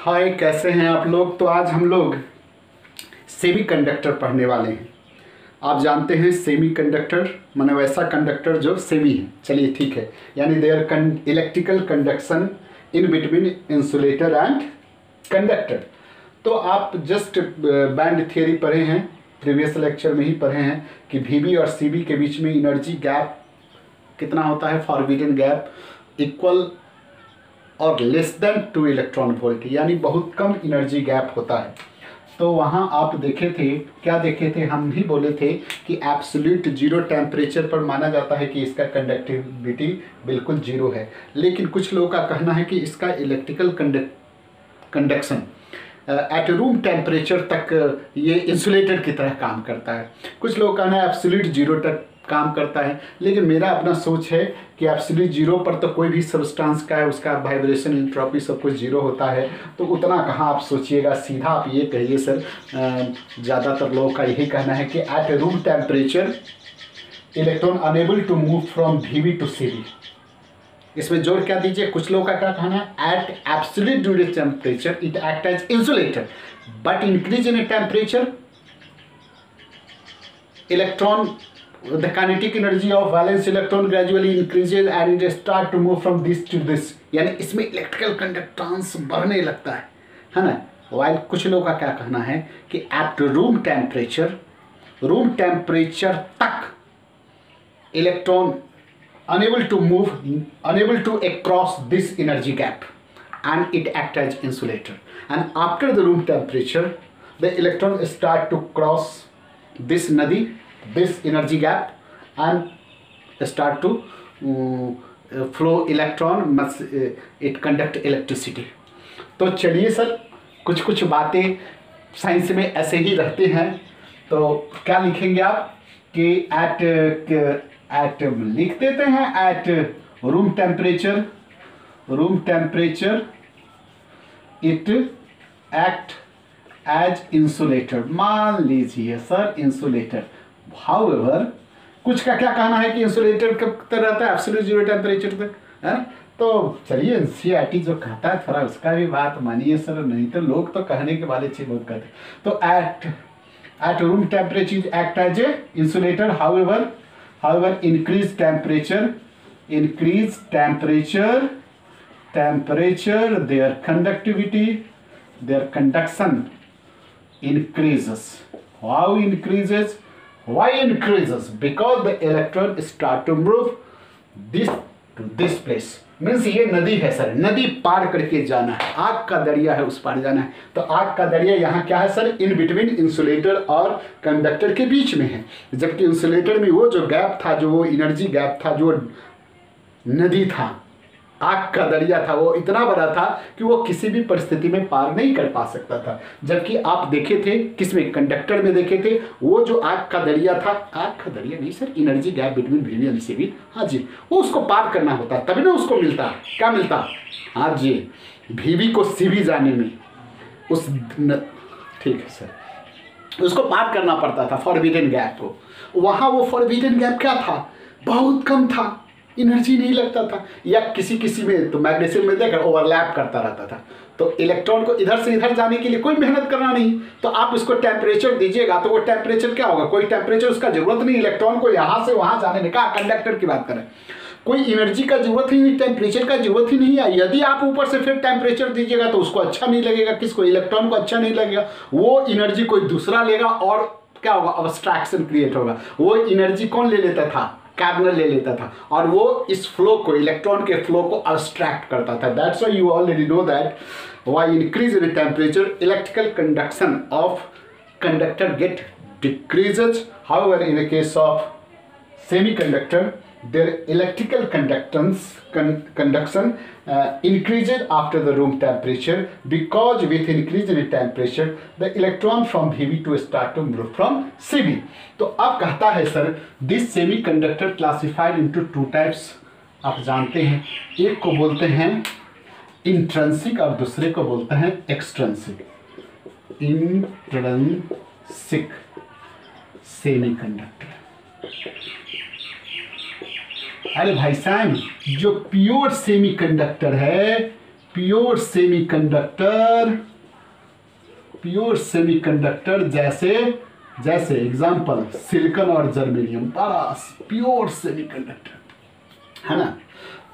हाय, कैसे हैं आप लोग। तो आज हम लोग सेमीकंडक्टर पढ़ने वाले हैं। आप जानते हैं सेमीकंडक्टर माने वैसा कंडक्टर जो सेमी है। चलिए ठीक है, यानी there electrical conduction in between insulator and conductor. तो आप जस्ट बैंड थियरी पढ़े हैं, प्रीवियस लेक्चर में ही पढ़े हैं कि वीबी और सीबी के बीच में एनर्जी गैप कितना होता है, फॉरबिडन गैप इक्वल और लेस देन 2 इलेक्ट्रॉन वोल्ट, यानी बहुत कम एनर्जी गैप होता है। तो वहाँ आप देखे थे, क्या देखे थे, हम भी बोले थे कि एब्सोल्यूट जीरो टेम्परेचर पर माना जाता है कि इसका कंडक्टिविटी बिल्कुल जीरो है। लेकिन कुछ लोगों का कहना है कि इसका electrical conduction eight room temperature तक ये इंसुलेटर की तरह काम करता है। कुछ लोग कहना है एब्सोल्यूट जीरो तक काम करता है, लेकिन मेरा अपना सोच है कि एब्सोल्यूट जीरो पर तो कोई भी सब्सटेंस का है, उसका वाइब्रेशन एंट्रोपी सब कुछ जीरो होता है। तो उतना कहाँ आप सोचिएगा, सीधा आप ये कहिए सर, ज़्यादातर लोगों का यही कहना है कि at room temperature electron enable to move from VB to CB. इसमें जोड़ क्या दीजिए, कुछ लोगों का क्या कहना है, at absolute temperature it act as insulator but increase in temperature electron the kinetic energy of valence electron gradually increases and it start to move from this to this, यानी इसमें इलेक्ट्रिकल कंडक्टेंस बढ़ने लगता है ना। While कुछ लोगों का क्या कहना है कि एट रूम टेम्परेचर तक electron unable to cross this energy gap and it act as insulator, and after the room temperature the electron start to cross this energy gap and start to flow electron, it conduct electricity। तो चलिए sir, कुछ बातें science में ऐसे ही रहते हैं। तो क्या लिखेंगे आप कि एट लिख देते हैं at room temperature it act as insulator. मान लीजिए सर इंसुलेटर। हाउएवर कुछ का क्या कहना है कि इंसुलेटर कब तक रहता है, एब्सोल्यूट जीरो टेम्परेचर तक है। तो चलिए एनसीईआरटी जो कहता है थोड़ा उसका भी बात मानिए सर, नहीं तो लोग तो कहने के वाले चीज बहुत कहते हैं। तो at room temperature act as a insulator, however increase temperature there conductivity, there conduction increases. Why increases? Because the electron start to move this to this place. Means ये नदी है सर, नदी पार करके जाना है, आग का दरिया है, उस पार जाना है। तो आग का दरिया यहाँ क्या है सर, इन बिटवीन इंसुलेटर और कंडक्टर के बीच में है। जबकि इंसुलेटर में वो जो गैप था, जो वो एनर्जी गैप था, जो नदी था, आग का दरिया था, वो इतना बड़ा था कि वो किसी भी परिस्थिति में पार नहीं कर पा सकता था। जबकि आप देखे थे किसमें, कंडक्टर में देखे थे, वो जो आग का दरिया था, आग का दरिया नहीं sir, energy gap between VB and CB, हाँ जी, वो उसको पार करना होता तभी ना उसको मिलता, क्या मिलता, हाँ जी, वीबी को सीबी जाने में उस ठीक है सर, उसको पार करना पड़ता था फॉरबिडन गैप को। वहाँ वो फॉरबिडन गैप क्या था, बहुत कम था, एनर्जी नहीं लगता था, या किसी में तो मैग्नीशियम में देखकर ओवरलैप करता रहता था। तो इलेक्ट्रॉन को इधर से इधर जाने के लिए कोई मेहनत करना नहीं। तो आप इसको टेम्परेचर दीजिएगा तो वो टेम्परेचर क्या होगा, कोई टेम्परेचर उसका जरूरत नहीं इलेक्ट्रॉन को यहाँ से वहाँ जाने में। कहा कंडक्टर की बात करें, कोई एनर्जी का जरूरत ही नहीं, टेम्परेचर का जरूरत ही नहीं है। यदि आप ऊपर से फिर टेम्परेचर दीजिएगा तो उसको अच्छा नहीं लगेगा, किसको, इलेक्ट्रॉन को अच्छा नहीं लगेगा, वो एनर्जी कोई दूसरा लेगा और क्या होगा, अब्स्ट्रैक्शन क्रिएट होगा। वो एनर्जी कौन ले लेता था, कार्बन ले लेता था, और वो इस फ्लो को, इलेक्ट्रॉन के फ्लो को अब्स्ट्रैक्ट करता था। That's why you already know that why increase in temperature electrical conduction of conductor get decreases. However in the case of semiconductor their electrical conduction increases after the room temperature, because with increase in temperature the electron from Vb to start to move from Cb। तो अब कहता है sir this semiconductor classified into two types। आप जानते हैं, एक को बोलते हैं इंट्रिंसिक और दूसरे को बोलते हैं एक्सट्रिंसिक। इंट्रिंसिक सेमीकंडक्टर, अरे भाई साहब जो प्योर सेमीकंडक्टर है, प्योर सेमीकंडक्टर जैसे एग्जांपल सिलिकॉन और जर्मेनियम, बड़ा प्योर सेमीकंडक्टर है ना।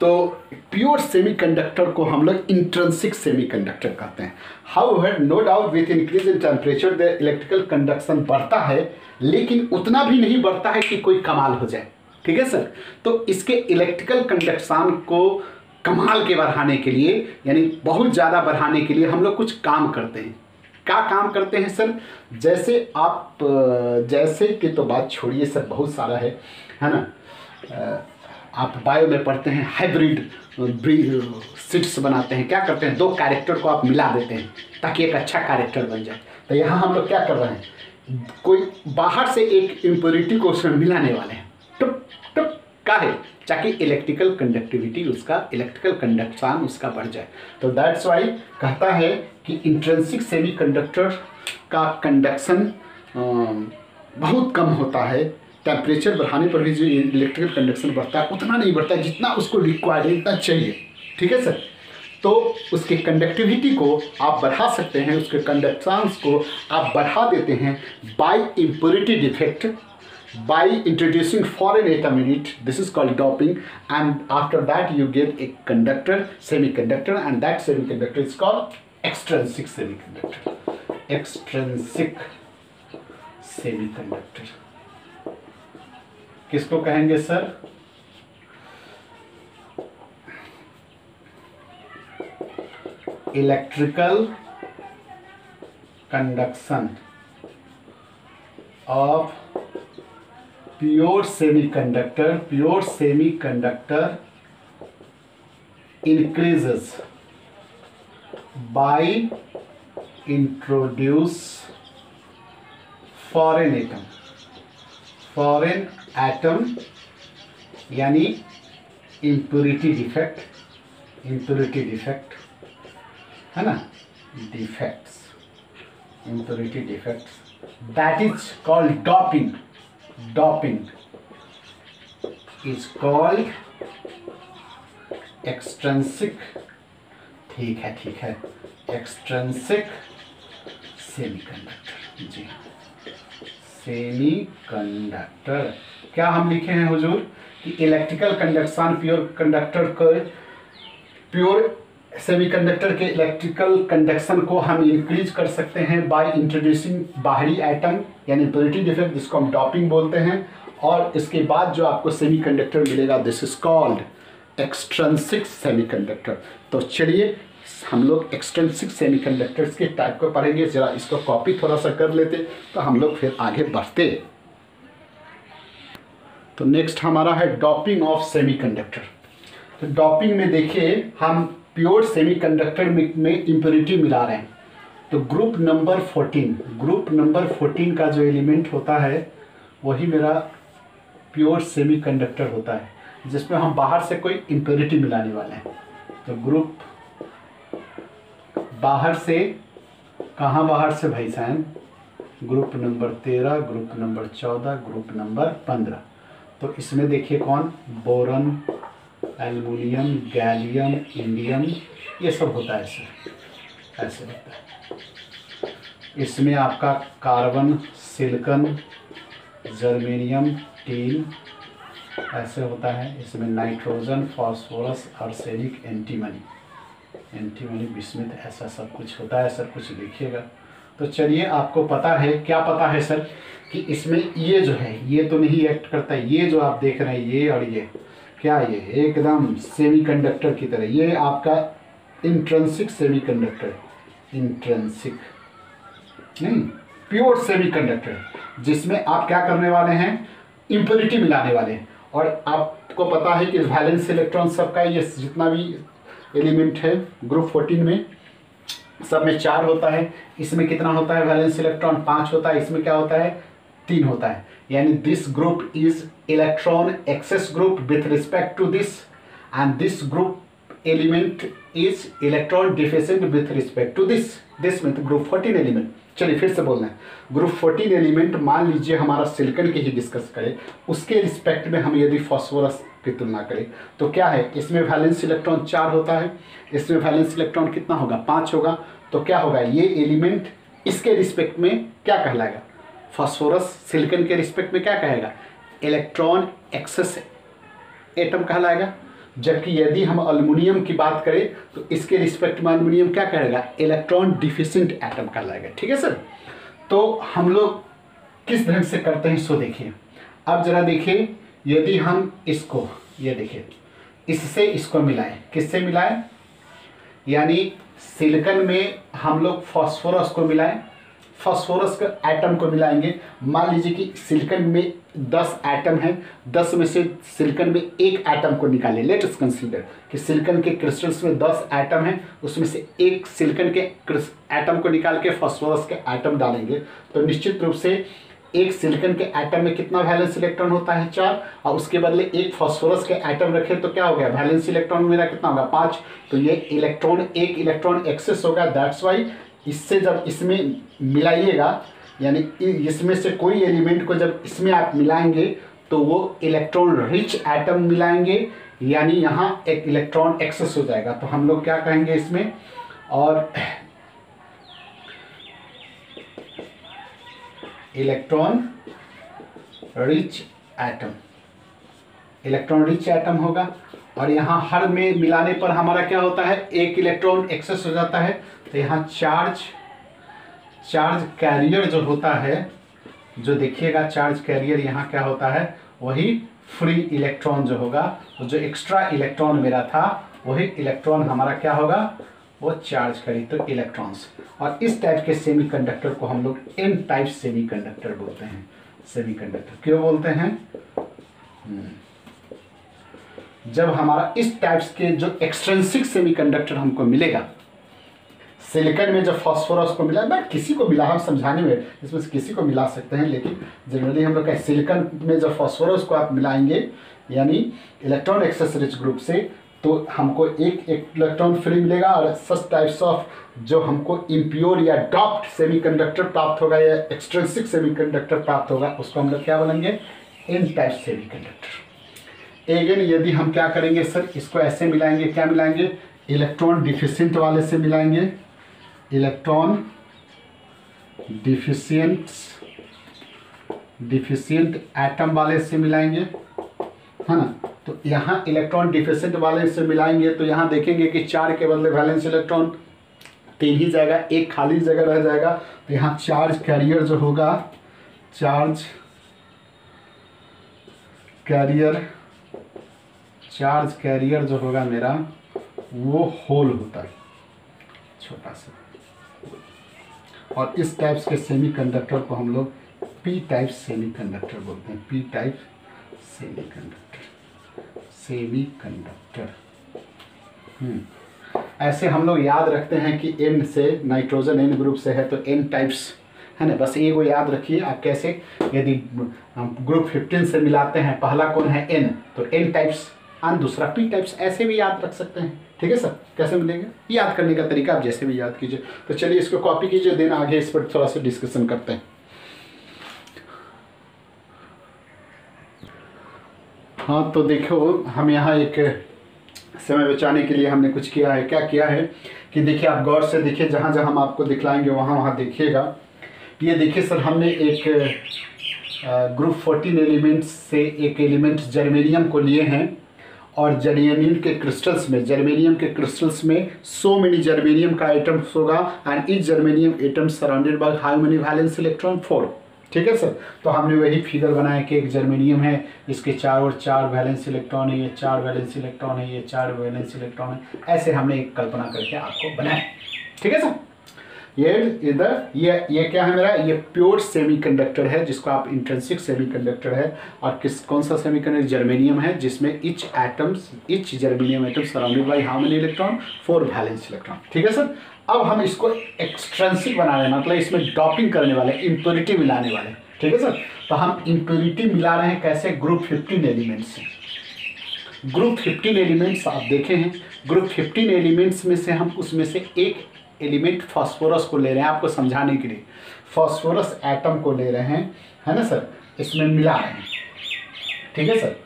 तो प्योर सेमीकंडक्टर को हम लोग इंट्रिंसिक सेमीकंडक्टर कहते हैं। However no doubt with increase in temperature the electrical conduction बढ़ता है, लेकिन उतना भी नहीं बढ़ता है कि कोई कमाल हो जाए। ठीक है सर। तो इसके इलेक्ट्रिकल कंडक्शन को कमाल के बढ़ाने के लिए, यानी बहुत ज़्यादा बढ़ाने के लिए हम लोग कुछ काम करते हैं। क्या काम करते हैं सर? जैसे कि तो बात छोड़िए सर, बहुत सारा है ना। आप बायो में पढ़ते हैं हाइब्रिड सीड्स बनाते हैं। क्या करते हैं? दो कैरेक्टर को आप मिला देते हैं ताकि एक अच्छा कैरेक्टर बन जाए। तो यहाँ हम लोग क्या कर रहे हैं, कोई बाहर से एक इम्प्योरिटी को उसमें मिलाने वाले हैं। टुप टुप का है ताकि इलेक्ट्रिकल कंडक्टिविटी उसका, इलेक्ट्रिकल कंडक्शन उसका बढ़ जाए। तो दैट्स वाई कहता है कि इंट्रिंसिक सेमीकंडक्टर का कंडक्शन बहुत कम होता है। टेम्परेचर बढ़ाने पर भी जो इलेक्ट्रिकल कंडक्शन बढ़ता है उतना नहीं बढ़ता है जितना उसको रिक्वायर्ड है, इतना चाहिए। ठीक है सर। तो उसके कंडक्टिविटी को आप बढ़ा सकते हैं, उसके कंडक्शंस को आप बढ़ा देते हैं by impurity defect, by introducing foreign atom in it. This is called doping, and after that you get a conductor, semiconductor, and that semiconductor is called extrinsic semiconductor. Extrinsic semiconductor किसको कहेंगे sir? Electrical conduction of pure semiconductor increases by introduce foreign atom यानी impurity defect है ना, impurity defects, that is called doping. Doping is called extrinsic, ठीक है, extrinsic semiconductor। जी semiconductor क्या हम लिखे हैं हुजूर कि इलेक्ट्रिकल कंडक्शन प्योर सेमीकंडक्टर के इलेक्ट्रिकल कंडक्शन को हम इंक्रीज कर सकते हैं बाय इंट्रोड्यूसिंग बाहरी एटम यानी इम्प्योरिटी डिफेक्ट, जिसको हम डॉपिंग बोलते हैं। और इसके बाद जो आपको सेमीकंडक्टर मिलेगा, this is called extrinsic semiconductor. तो चलिए हम लोग एक्सट्रिंसिक सेमीकंडक्टर्स के टाइप को पढ़ेंगे। जरा इसको कॉपी थोड़ा सा कर लेते तो हम लोग फिर आगे बढ़ते। तो नेक्स्ट हमारा है डॉपिंग ऑफ सेमीकंडक्टर। तो डॉपिंग में देखिए हम प्योर सेमीकंडक्टर में इम्प्योरिटी मिला रहे हैं। तो ग्रुप नंबर 14 का जो एलिमेंट होता है वही मेरा प्योर सेमीकंडक्टर होता है, जिसमें हम बाहर से कोई इम्प्योरिटी मिलाने वाले हैं। तो ग्रुप बाहर से, कहाँ बाहर से भाई साहब? Group number 13, group number 14, group number 15। तो इसमें देखिए कौन, बोरन, एल्युमिनियम, गैलियम, इंडियम, ये सब होता है सर, ऐसे होता है। इसमें आपका कार्बन, सिलिकॉन, जर्मेनियम, टीन ऐसे होता है। इसमें nitrogen, phosphorus, arsenic, antimony, bismuth, ऐसा सब कुछ होता है सर। कुछ देखिएगा। तो चलिए आपको पता है, क्या पता है सर कि इसमें ये जो है ये तो नहीं एक्ट करता है। ये जो आप देख रहे हैं ये और ये क्या, ये एकदम सेमीकंडक्टर की तरह, ये आपका इंट्रिंसिक सेमीकंडक्टर, इंट्रिंसिक नहीं प्योर सेमीकंडक्टर, जिसमें आप क्या करने वाले हैं, इम्प्योरिटी मिलाने वाले हैं। और आपको पता है कि वैलेंस इलेक्ट्रॉन सबका, ये जितना भी एलिमेंट है ग्रुप 14 में, सब में 4 होता है। इसमें कितना होता है वैलेंस इलेक्ट्रॉन? 5 होता है। इसमें क्या होता है? 3 होता है। यानी this group is electron excess group with respect to this, and this group element is electron deficient with respect to this mean group 14 element. चलिए फिर से बोलना है, ग्रुप 14 एलिमेंट मान लीजिए हमारा सिलिकॉन की ही डिस्कस करें, उसके रिस्पेक्ट में हम यदि फास्फोरस की तुलना करें तो क्या है, इसमें वैलेंस इलेक्ट्रॉन 4 होता है, इसमें वैलेंस इलेक्ट्रॉन कितना होगा, 5 होगा। तो क्या होगा, ये एलिमेंट इसके रिस्पेक्ट में क्या कहलाएगा, फास्फोरस सिलिकॉन के रिस्पेक्ट में क्या कहेगा, इलेक्ट्रॉन एक्सेस एटम कहलाएगा। जबकि यदि हम एल्युमिनियम की बात करें तो इसके रिस्पेक्ट में एल्युमिनियम क्या कहेगा, इलेक्ट्रॉन डिफिशिएंट एटम कहलाएगा। ठीक है सर। तो हम लोग किस ढंग से करते हैं सो देखिए। अब जरा देखिए, यदि हम इसको, ये देखिए, इससे इसको मिलाएं, किससे मिलाएं, यानी सिलिकॉन में हम लोग फास्फोरस को मिलाएं, फास्फोरस के एटम को मिलाएंगे। मान लीजिए कि सिलिकॉन में 10 एटम हैं, 10 में से सिलिकॉन में एक एटम को निकालें। लेट अस कंसीडर कि सिलिकॉन के क्रिस्टल्स में 10 एटम हैं, उसमें से एक सिलिकॉन के एटम को निकाल के फास्फोरस के एटम डालेंगे तो निश्चित रूप से एक सिलिकॉन के एटम में कितना वैलेंस इलेक्ट्रॉन होता है, 4, और उसके बदले एक फास्फोरस के एटम रखें तो क्या हो गया, वैलेंस इलेक्ट्रॉन मेरा कितना होगा, 5। तो ये एक इलेक्ट्रॉन एक्सेस होगा। दैट्स वाई इससे जब इसमें मिलाइएगा, यानी इसमें से कोई एलिमेंट को जब इसमें आप मिलाएंगे तो वो इलेक्ट्रॉन रिच एटम मिलाएंगे, यानी यहाँ एक इलेक्ट्रॉन एक्सेस हो जाएगा। तो हम लोग क्या कहेंगे इसमें, और electron rich atom, electron rich atom होगा। और यहाँ हर में मिलाने पर हमारा क्या होता है, एक इलेक्ट्रॉन एक्सेस हो जाता है। तो यहाँ चार्ज कैरियर जो होता है, जो देखिएगा चार्ज कैरियर यहाँ क्या होता है, वही फ्री इलेक्ट्रॉन जो होगा, तो जो एक्स्ट्रा इलेक्ट्रॉन मेरा था वही इलेक्ट्रॉन हमारा क्या होगा, वो चार्ज करी तो इलेक्ट्रॉन्स। और इस टाइप के सेमीकंडक्टर को हम लोग एन टाइप सेमीकंडक्टर बोलते हैं। सेमीकंडक्टर क्यों बोलते हैं, जब हमारा इस टाइप्स के जो एक्सट्रिंसिक सेमीकंडक्टर हमको मिलेगा, सिलिकॉन में जब फास्फोरस को मिला, बट किसी को मिला, हम समझाने में इसमें से किसी को मिला सकते हैं, लेकिन जनरली हम लोग का सिलिकॉन में जब फास्फोरस को आप मिलाएंगे यानी इलेक्ट्रॉन एक्सेस रिच ग्रुप से, तो हमको एक इलेक्ट्रॉन फ्री मिलेगा। और सच टाइप्स ऑफ जो हमको इम्प्योर या डॉप्ड सेमीकंडक्टर प्राप्त होगा या एक्सट्रिंसिक सेमीकंडक्टर प्राप्त होगा, उसको हम लोग क्या बोलेंगे, एन टाइप सेमीकंडक्टर। अगेन यदि हम क्या करेंगे सर, इसको ऐसे मिलाएंगे, क्या मिलाएंगे, इलेक्ट्रॉन डिफिशिएंट वाले से मिलाएंगे, इलेक्ट्रॉन डिफिशिएंट एटम वाले से मिलाएंगे, है ना। तो यहाँ इलेक्ट्रॉन डिफिशिएंट वाले से मिलाएंगे तो यहाँ देखेंगे कि 4 के बदले वैलेंस इलेक्ट्रॉन 3 ही जाएगा, एक खाली जगह रह जाएगा। तो यहाँ चार्ज कैरियर जो होगा, चार्ज कैरियर जो होगा मेरा, वो होल होता है, छोटा सा। और इस टाइप्स के सेमीकंडक्टर को हम लोग पी टाइप सेमीकंडक्टर बोलते हैं। P type semiconductor. ऐसे हम लोग याद रखते हैं कि एन से नाइट्रोजन एन ग्रुप से है तो एन टाइप्स है ना, बस ये वो याद रखिए आप। कैसे, यदि हम ग्रुप 15 से मिलाते हैं, पहला कौन है एन, तो एन टाइप्स और दूसरा पी टाइप्स, ऐसे भी याद रख सकते हैं। ठीक है सर, कैसे मिलेंगे याद करने का तरीका आप जैसे भी याद कीजिए। तो चलिए इसको कॉपी कीजिए, देन आगे इस पर थोड़ा सा डिस्कशन करते हैं। हाँ तो देखो, हम यहाँ एक समय बचाने के लिए हमने कुछ किया है। क्या किया है कि देखिए, आप गौर से देखिए, जहाँ जहाँ हम आपको दिखलाएंगे वहाँ देखिएगा। ये देखिए सर, हमने एक ग्रुप 14 एलिमेंट्स से एक एलिमेंट जर्मेनियम को लिए हैं, और जर्मेनियम के क्रिस्टल्स में सो मेनी जर्मेनियम का आइटम्स होगा, and each germanium atom surrounded by how many valence electron, 4। ठीक है सर। तो हमने वही फिगर बनाया कि एक जर्मेनियम है, इसके चारों ओर 4 वैलेंस इलेक्ट्रॉन है, ये 4 वैलेंस इलेक्ट्रॉन है, ये 4 वैलेंस इलेक्ट्रॉन है। ऐसे हमने एक कल्पना करके आपको बनाया। ठीक है सर। ये इधर ये क्या है मेरा, ये प्योर सेमीकंडक्टर है, जिसको आप इंट्रिंसिक सेमीकंडक्टर है। और कौन सा सेमीकंडक्टर, जर्मेनियम है, जिसमें each germanium atom surrounded by how many electron, 4 valence electron. ठीक है सर। अब हम इसको एक्सट्रिंसिक बना रहे हैं, मतलब इसमें डॉपिंग करने वाले, इम्प्योरिटी मिलाने वाले। ठीक है सर। तो हम इम्प्योरिटी मिला रहे हैं कैसे, ग्रुप 15 एलिमेंट्स से। ग्रुप 15 एलिमेंट्स आप देखे हैं ग्रुप 15 एलिमेंट्स में से हम उसमें से एक एलिमेंट फास्फोरस को ले रहे हैं आपको समझाने के लिए। फास्फोरस एटम को ले रहे हैं, है ना सर, इसमें मिला रहे हैं, ठीक है सर।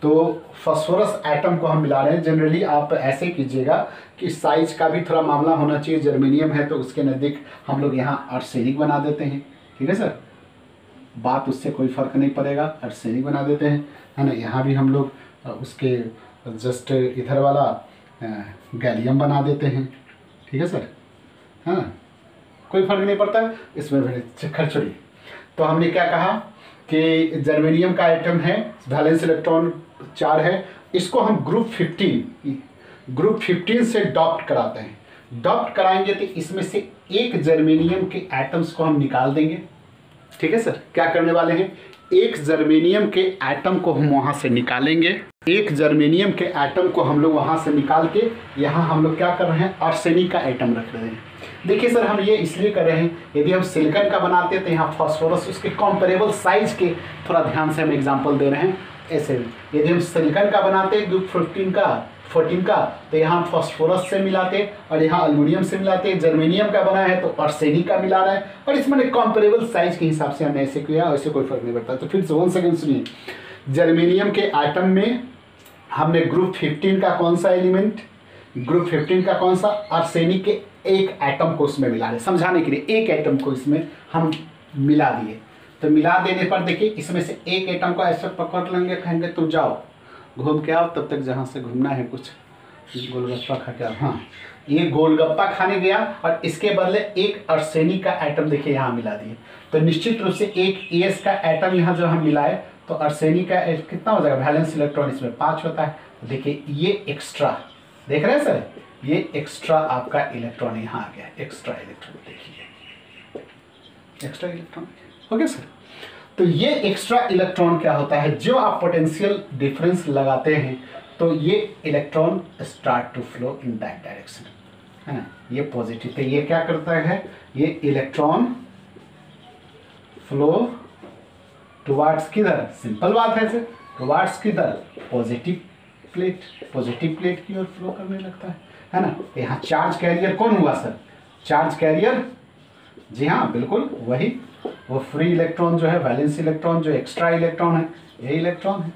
तो फास्फोरस एटम को हम मिला रहे हैं। जनरली आप ऐसे कीजिएगा कि साइज का भी थोड़ा मामला होना चाहिए। जर्मेनियम है तो उसके नज़दीक हम लोग यहाँ आर्सेनिक बना देते हैं, ठीक है सर, बात उससे कोई फ़र्क नहीं पड़ेगा, आर्सेनिक बना देते हैं, है ना। यहाँ भी हम लोग उसके जस्ट इधर वाला गैलियम बना देते हैं, ठीक है सर, हाँ, कोई फ़र्क नहीं पड़ता इसमें। चक्कर छोड़िए। तो हमने क्या कहा कि जर्मेनियम का आइटम है, वैलेंस इलेक्ट्रॉन 4 है, इसको हम ग्रुप 15 से डॉप्ट कराते हैं। डॉप्ट कराएंगे तो इसमें से एक जर्मेनियम के एटम्स को हम निकाल देंगे, ठीक है सर। क्या करने वाले हैं, एक जर्मेनियम के एटम को हम वहाँ से निकालेंगे। एक जर्मेनियम के एटम को हम लोग वहाँ से निकाल के यहाँ हम लोग क्या कर रहे हैं, आर्सेनिक का एटम रख रहे हैं। देखिए सर, हम ये इसलिए कर रहे हैं, यदि हम सिलिकॉन का बनाते हैं तो यहाँ फास्फोरस उसके कॉम्पेरेबल साइज के, थोड़ा ध्यान से हम एग्जांपल दे रहे हैं ऐसे। यदि हम सिलिकॉन का बनाते हैं ग्रुप 14 का तो यहाँ फास्फोरस से मिलाते और यहाँ एल्युमिनियम से मिलाते। जर्मेनियम का बना है तो आर्सेनिक का मिला रहा है, और इसमें कॉम्पेरेबल साइज के हिसाब से हमने ऐसे किया, ऐसे कोई फर्क नहीं पड़ता। तो फिर से 1 सेकेंड सुनिए। जर्मेनियम के एटम में हमने ग्रुप 15 का कौन सा एलिमेंट, ग्रुप 15 का कौन सा, आर्सेनिक के एक एटम को उसमें मिला रहे, समझाने के लिए एक एटम को इसमें हम मिला दिए। तो मिला देने पर देखिए इसमें से एक एटम को ऐसे पकड़ लेंगे, कहेंगे तुम जाओ घूम के आओ, तब तक जहाँ से घूमना है कुछ गोलगप्पा खा के आओ। हाँ, ये गोलगप्पा खाने गया और इसके बदले एक आर्सेनिक का एटम देखिए यहाँ मिला दिए। तो निश्चित रूप से एक एस का एटम यहाँ जो हम मिलाए तो आर्सेनिक का कितना हो जाएगा, वैलेंस इलेक्ट्रॉन इसमें 5 होता है। तो देखिए ये एक्स्ट्रा, देख रहे हैं सर, ये एक्स्ट्रा आपका इलेक्ट्रॉन यहाँ आ गया, एक्स्ट्रा इलेक्ट्रॉन, देखिए एक्स्ट्रा इलेक्ट्रॉन हो गया सर। तो ये एक्स्ट्रा इलेक्ट्रॉन क्या होता है, जो आप पोटेंशियल डिफरेंस लगाते हैं तो ये electron start to flow in that direction, है ना, ये पॉजिटिव। तो ये क्या करता है, ये इलेक्ट्रॉन फ्लो टुवार्ड्स किधर, सिंपल बात है सर, टुवार्ड्स किधर, पॉजिटिव प्लेट की ओर फ्लो करने लगता है ना। यहाँ चार्ज कैरियर कौन हुआ सर, चार्ज कैरियर, जी हाँ बिल्कुल वही, वो फ्री इलेक्ट्रॉन जो है, वैलेंस इलेक्ट्रॉन जो एक्स्ट्रा इलेक्ट्रॉन है, ये इलेक्ट्रॉन है,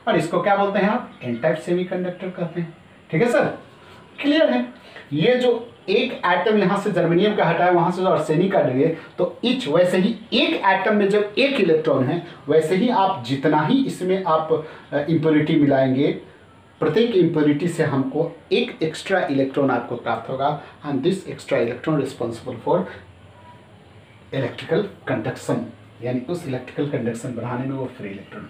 और इसको क्या बोलते हैं आप, एन टाइप सेमीकंडक्टर कहते हैं, ठीक है सर, क्लियर है। ये जो एक एटम यहाँ से जर्मेनियम का हटाया, वहाँ से जो आर्सेनिक का लिए, तो इच वैसे ही एक एटम में जब एक इलेक्ट्रॉन है, वैसे ही आप जितना ही इसमें आप इम्प्योरिटी मिलाएंगे, प्रत्येक इम्प्योरिटी से हमको एक एक्स्ट्रा इलेक्ट्रॉन आपको प्राप्त होगा, and this extra electron responsible for electrical conduction, यानी उस इलेक्ट्रिकल कंडक्शन बढ़ाने में वो फ्री इलेक्ट्रॉन।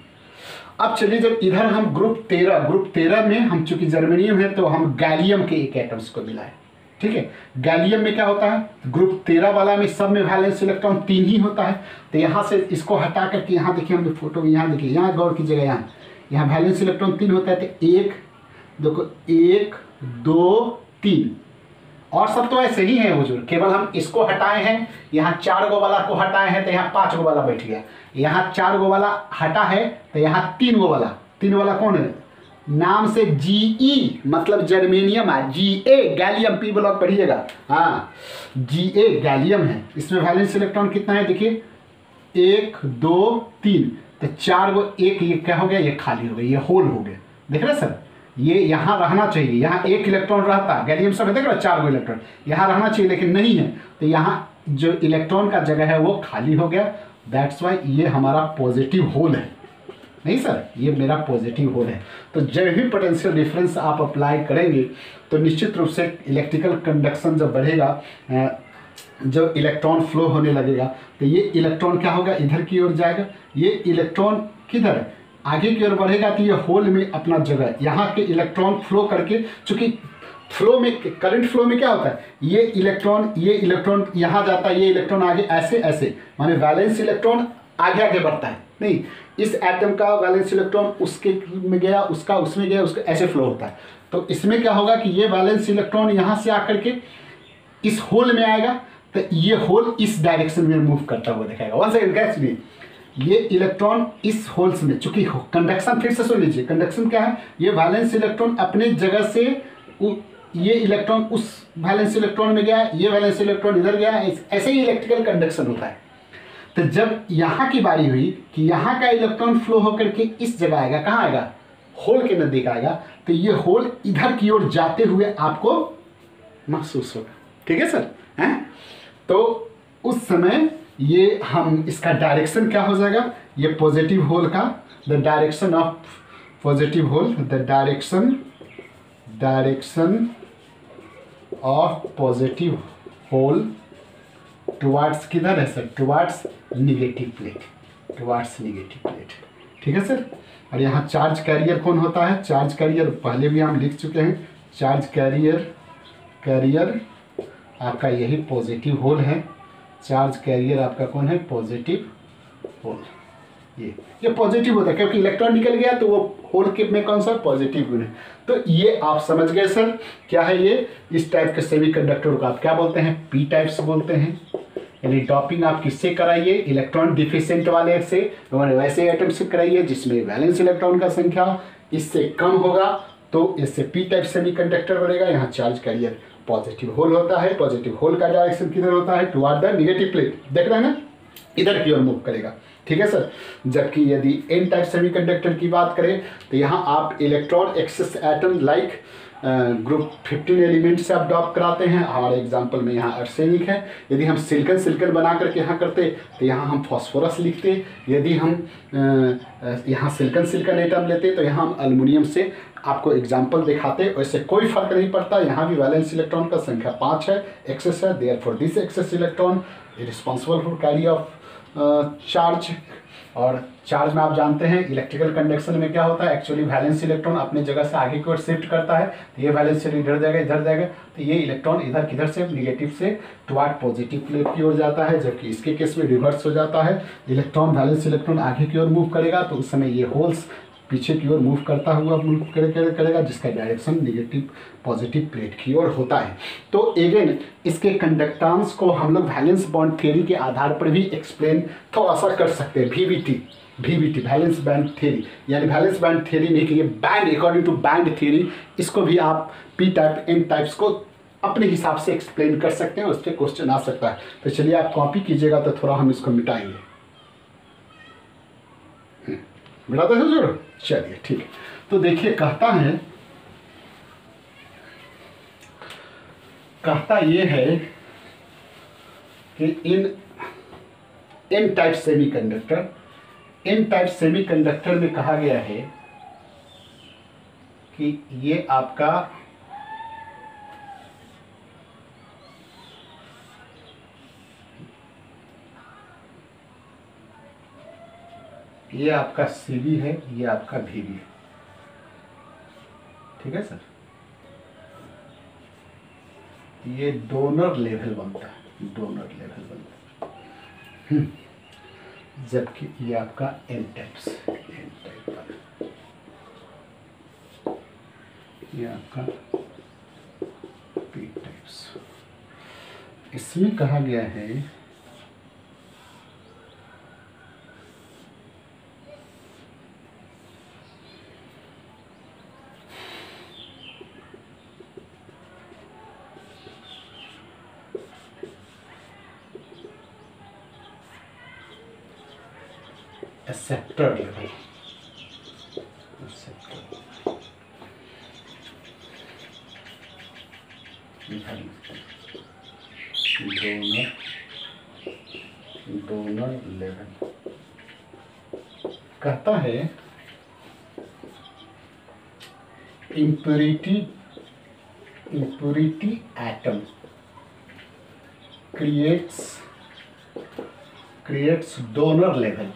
अब चलिए, जब इधर हम ग्रुप 13 में हम चूंकि जर्मेनियम है तो हम गैलियम के एक एटम्स को मिलाए, ठीक है। गैलियम में क्या होता है, ग्रुप 13 वाला में सब में वैलेंस इलेक्ट्रॉन 3 ही होता है। तो यहाँ से इसको हटा करके यहाँ देखिए, हमने फोटो यहाँ देखिए, यहाँ गौर कीजिएगा, यहाँ वैलेंस इलेक्ट्रॉन 3 होता है। तो 1 देखो 1 2 3, और सब तो ऐसे ही है हुजूर, केवल हम इसको हटाए हैं, यहाँ 4 गो वाला को हटाए हैं तो यहाँ 5 गो वाला बैठ गया, यहाँ 4 गो वाला हटा है तो यहाँ 3 गो वाला, 3 वाला कौन है, नाम से Ge मतलब जर्मेनियम है, Ga गैलियम, पी ब्लॉक पढ़िएगा, हाँ Ga गैलियम है। इसमें वैलेंस इलेक्ट्रॉन कितना है देखिए, 1 2 3, तो 4 गो, एक ये क्या हो गया, ये खाली हो गया, ये होल हो गया, देख रहे सर, ये यहाँ रहना चाहिए, यहाँ 1 इलेक्ट्रॉन रहता, गैलियम सब देख रहे 4 गो इलेक्ट्रॉन यहाँ रहना चाहिए, लेकिन नहीं है, तो यहाँ जो इलेक्ट्रॉन का जगह है वो खाली हो गया। दैट्स वाई ये हमारा पॉजिटिव होल है, नहीं सर, ये मेरा पॉजिटिव होल है। तो जब भी पोटेंशियल डिफरेंस आप अप्लाई करेंगे तो निश्चित रूप से इलेक्ट्रिकल कंडक्शन जब बढ़ेगा, जब इलेक्ट्रॉन फ्लो होने लगेगा, तो ये इलेक्ट्रॉन क्या होगा, इधर की ओर जाएगा, ये इलेक्ट्रॉन किधर आगे की ओर बढ़ेगा, तो ये होल में अपना जगह, यहाँ के इलेक्ट्रॉन फ्लो करके, चूँकि फ्लो में, करंट फ्लो में क्या होता है, ये इलेक्ट्रॉन यहाँ जाता है, ये इलेक्ट्रॉन आगे ऐसे ऐसे, माने वैलेंस इलेक्ट्रॉन आगे आगे बढ़ता है, नहीं इस एटम का वैलेंस इलेक्ट्रॉन उसके में गया, उसका उसमें गया, उसका ऐसे फ्लो होता है। तो इसमें क्या होगा कि ये वैलेंस इलेक्ट्रॉन यहाँ से आकर के इस होल में आएगा, तो ये होल इस डायरेक्शन में मूव करता हुआ दिखाएगा। 1 सेकेंड कैच भी, ये इलेक्ट्रॉन इस होल्स में, चूंकि कंडक्शन फिर से सुन लीजिए, कंडक्शन क्या है, ये वैलेंस इलेक्ट्रॉन अपने जगह से ये इलेक्ट्रॉन उस वैलेंस इलेक्ट्रॉन में गया, ये वैलेंस इलेक्ट्रॉन इधर गया, ऐसे ही इलेक्ट्रिकल कंडक्शन होता है। तो जब यहाँ की बारी हुई कि यहाँ का इलेक्ट्रॉन फ्लो होकर के इस जगह आएगा, कहाँ आएगा, होल के नज़दीक आएगा, तो ये होल इधर की ओर जाते हुए आपको महसूस होगा। ठीक है सर, हैं? तो उस समय ये हम इसका डायरेक्शन क्या हो जाएगा, ये पॉजिटिव होल का, the direction of positive hole, the direction of positive hole towards किधर है sir, towards negative plate, towards negative plate. ठीक है सर। और यहाँ चार्ज कैरियर कौन होता है, चार्ज कैरियर पहले भी हम लिख चुके हैं, चार्ज कैरियर आपका यही पॉजिटिव होल है, चार्ज कैरियर आपका कौन है, पॉजिटिव होल। ये पॉजिटिव होता है क्योंकि इलेक्ट्रॉन निकल गया तो वो होल के में कौन सा, पॉजिटिव गुण है। तो ये आप समझ गए सर, क्या है ये, इस टाइप के सेमीकंडक्टर को आप क्या बोलते हैं, पी टाइप्स बोलते हैं। यानी डॉपिंग आप किससे कराइए, इलेक्ट्रॉन डिफिशिएंट वाले से, वैसे एटम से कराइए जिसमें वैलेंस इलेक्ट्रॉन का संख्या इससे कम होगा, तो इससे पी टाइप सेमीकंडक्टर बनेगा। यहाँ चार्ज कैरियर पॉजिटिव होल होता है, पॉजिटिव होल का डायरेक्शन किधर होता है, टुवार्ड द निगेटिव प्लेट, देख रहे हैं ना, इधर की ओर मूव करेगा। ठीक है सर। जबकि यदि एन टाइप सेमीकंडक्टर की बात करें तो यहाँ आप electron excess atom like group 15 element से आप डॉप कराते हैं। हमारे एग्जांपल में यहाँ आर्सेनिक है, यदि हम सिलिकन बना करके यहाँ करते तो यहाँ हम फॉस्फोरस लिखते, यदि हम यहाँ सिलिकन एटम लेते तो यहाँ हम एल्युमिनियम से आपको एग्जाम्पल दिखाते। वैसे कोई फर्क नहीं पड़ता, यहाँ भी वैलेंस इलेक्ट्रॉन का संख्या 5 है, एक्सेस है, therefore this excess electron responsible for carry of charge. और चार्ज में आप जानते हैं इलेक्ट्रिकल कंडक्शन में क्या होता है, एक्चुअली वैलेंस इलेक्ट्रॉन अपने जगह से आगे की ओर शिफ्ट करता है, तो ये वैलेंस इधर जाएगा, तो ये इलेक्ट्रॉन इधर किधर से, निगेटिव से टुवार्ड पॉजिटिव प्लेट की ओर जाता है। जबकि इसके केस में रिवर्स हो जाता है, इलेक्ट्रॉन वैलेंस इलेक्ट्रॉन आगे की ओर मूव करेगा तो उस समय ये होल्स पीछे की ओर मूव करता हुआ मूव करेगा, जिसका डायरेक्शन निगेटिव पॉजिटिव प्लेट की ओर होता है। तो अगेन इसके कंडक्टेंस को हम लोग वैलेंस बॉन्ड थ्योरी के आधार पर भी एक्सप्लेन थोड़ा सा कर सकते हैं, VBT वैलेंस बैंड थ्योरी, यानी वैलेंस बैंड थ्योरी नहीं कि ये band according to band theory, इसको भी आप पी टाइप एन टाइप्स को अपने हिसाब से एक्सप्लेन कर सकते हैं, उस पर क्वेश्चन आ सकता है। तो चलिए आप कॉपी कीजिएगा तो थोड़ा हम इसको मिटाएंगे, मिटाते हैं जरूर। चलिए ठीक है, तो देखिए कहता ये है कि एन टाइप सेमीकंडक्टर में कहा गया है कि ये आपका CV है, ये आपका VB है। ठीक है सर, ये डोनर लेवल बनता है, जबकि ये आपका एन टाइप, ये आपका पी टाइप्स। इसमें कहा गया है एक्सेप्टर लेवल, डोनर लेवल कहता है impurity atom creates donor level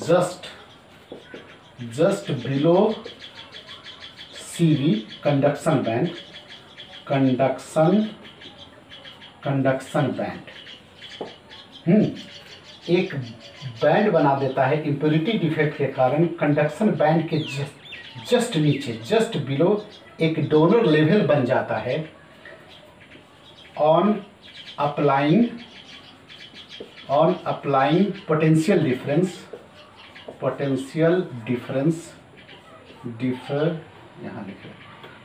just below CV conduction band एक बैंड बना देता है इम्प्योरिटी डिफेक्ट के कारण, कंडक्शन बैंड के जस्ट नीचे, जस्ट बिलो एक डोनर लेवल बन जाता है on applying on applying potential difference यहाँ लिखे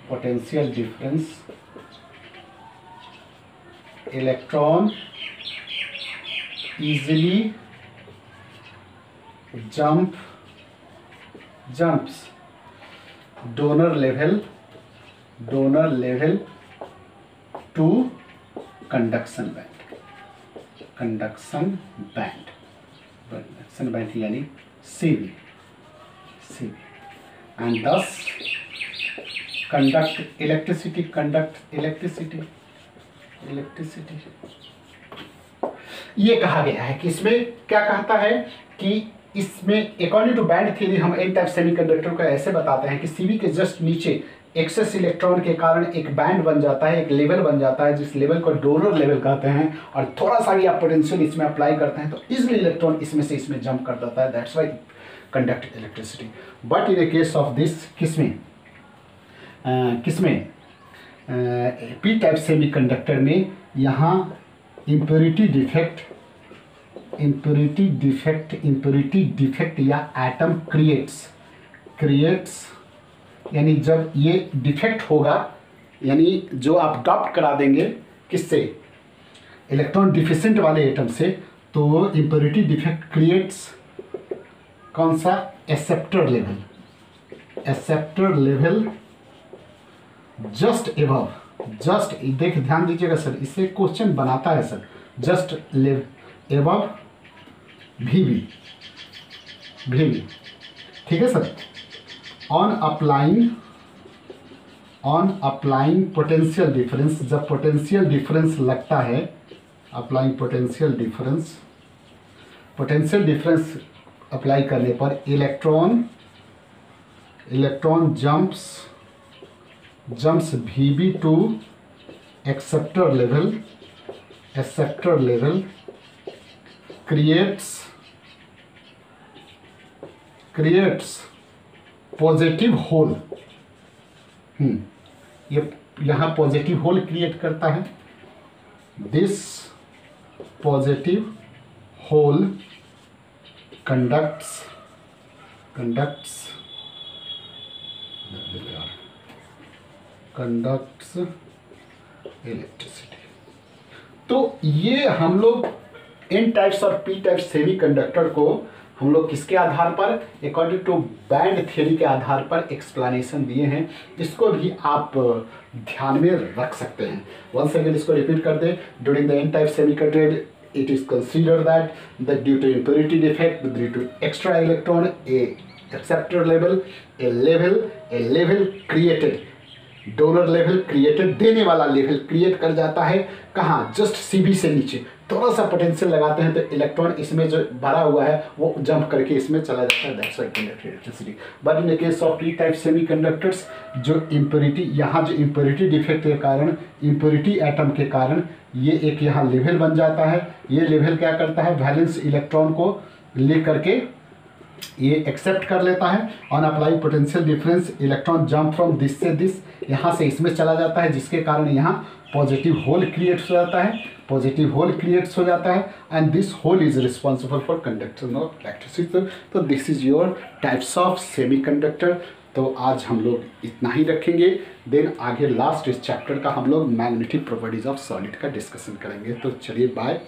potential difference electron easily jumps donor level to conduction band यानी CV and thus conduct electricity ये कहा गया है कि इसमें क्या कहता है कि इसमें अकॉर्डिंग टू बैंड थ्योरी हम एन टाइप सेमीकंडक्टर को ऐसे बताते हैं कि सीवी के जस्ट नीचे एक्सेस इलेक्ट्रॉन के कारण एक बैंड बन जाता है, एक लेवल बन जाता है, जिस लेवल को डोनर लेवल कहते हैं, और थोड़ा सा भी आप पोटेंशियल इसमें अप्लाई करते हैं तो इजिली इलेक्ट्रॉन इसमें से इसमें जंप कर जाता है, that's why conduct electricity. But in A case of this किसमें पी टाइप सेमीकंडक्टर में यहाँ इम्प्योरिटी डिफेक्ट या एटम क्रिएट्स यानी जब ये डिफेक्ट होगा, यानी जो आप डॉप्ट करा देंगे किससे, इलेक्ट्रॉन डिफिशिएंट वाले एटम से, तो इम्प्योरिटी डिफेक्ट क्रिएट्स कौन सा, एक्सेप्टर लेवल जस्ट देख ध्यान दीजिएगा सर, इससे क्वेश्चन बनाता है सर, जस्ट एबव वीवी, ठीक है sir. On applying potential difference, जब पोटेंशियल डिफरेंस लगता है, अप्लाइंग पोटेंशियल डिफरेंस अप्लाई करने पर electron jumps VB to acceptor level creates positive hole, ये यहाँ पॉजिटिव होल क्रिएट करता है। This positive hole conducts electricity. तो ये हम लोग एन टाइप्स और पी टाइप सेमीकंडक्टर को हम लोग किसके आधार पर, अकॉर्डिंग टू बैंड थ्योरी के आधार पर एक्सप्लेनेशन दिए हैं। इसको भी आप ध्यान में रख सकते हैं। वंस अगेन इसको रिपीट कर दे, during the N type semiconductor it is considered that due to impurity defect, due to extra electron, a acceptor level, a level created, donor level created, देने वाला लेवल क्रिएट कर जाता है, कहाँ, just CB से नीचे थोड़ा सा पोटेंशियल लगाते हैं तो इलेक्ट्रॉन इसमें जो भरा हुआ है वो जंप करके इसमें चला जाता है, that's why conduct electricity. But in case of P type semiconductors, जो इम्प्योरिटी, यहाँ जो इम्प्योरिटी डिफेक्ट के कारण, इम्प्योरिटी एटम के कारण ये एक यहाँ लेवल बन जाता है। ये लेवल क्या करता है, वैलेंस इलेक्ट्रॉन को ले करके ये एक्सेप्ट कर लेता है। On apply potential difference electron jump from this से दिस, यहाँ से इसमें चला जाता है, जिसके कारण यहाँ पॉजिटिव होल क्रिएट हो जाता है, and this hole is responsible for conduction of electricity. तो this is your types of semiconductor. तो आज हम लोग इतना ही रखेंगे, देन आगे लास्ट इस चैप्टर का हम लोग मैग्नेटिक प्रॉपर्टीज ऑफ सॉलिड का डिस्कशन करेंगे। तो चलिए बाय।